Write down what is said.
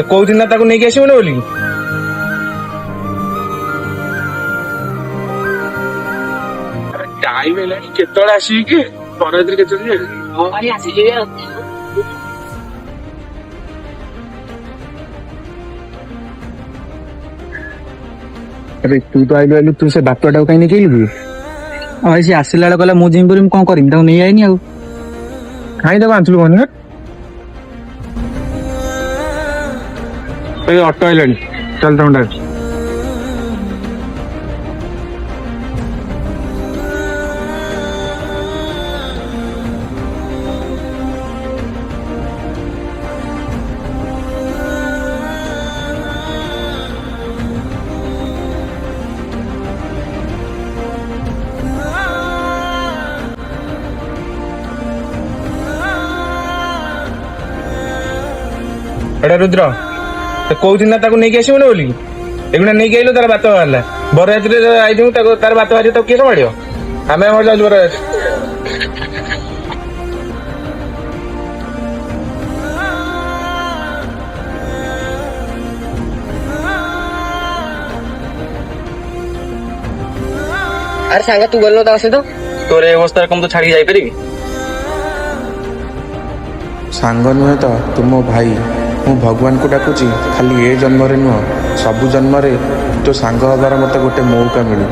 କହୁଥିଲି ନା ତାକୁ ନେଇକି ଆସିବୁନି ବୋଲି। ଟାଇମ ହେଲାଣି, କେତେବେଳେ ଆସିବି କି? ବରଯାତ୍ରୀ କେତେବେଳେ ଆସିବି ଆଉ। ଆରେ ତୁ ତ ଆଇଲୁ ତୁ ସେ ବାପଟାକୁ କାହିଁ ନେଇକି ଆଇଲୁ? ଭାଇ ସିଏ ଆସିଲା ବେଳେ କହିଲା ମୁଁ ଯିବି ବୋଲି, ମୁଁ କଣ କରିବି, ତାକୁ ନେଇ ଆଇନି ଆଉ। କାହିଁ ତାକୁ ଆଣିଥିଲୁ କହନି? ଏଇ ଅଟୋ ଆଇଲାଣି, ଚାଲ ତମ ଡାକ। ଏଟା ରୁଦ୍ର, କହୁଥିଲି ନା ତାକୁ ନେଇକି ଆସିବୁନି ବୋଲି। ଏଗୁଣା ନେଇକି ଆଇଲୁ, ତାର ବାତ ବାହାରିଲା। ବରଯାତ୍ରୀରେ ଆଇଥିବୁ, ତାକୁ ତାର ବାତ ବାହାରିବ, ତାକୁ କିଏ ସମ୍ଭାଳିବ? ଆମେ ଆମର ଯାଉଛୁ ବରଯାତ୍ରୀ। ଆରେ ସାଙ୍ଗ ତୁ ଗଲୁ ତା ସହିତ? ତୋର ଏ ଅବସ୍ଥାରେ କଣ ତୁ ଛାଡିକି ଯାଇପାରିବି? ସାଙ୍ଗ ନୁହେଁ ତ ତୁ ମୋ ଭାଇ। ମୁଁ ଭଗବାନଙ୍କୁ ଡାକୁଛି ଖାଲି ଏ ଜନ୍ମରେ ନୁହଁ, ସବୁ ଜନ୍ମରେ ତୋ ସାଙ୍ଗ ହବାର ମତେ ଗୋଟେ ମୌକା ମିଳୁ।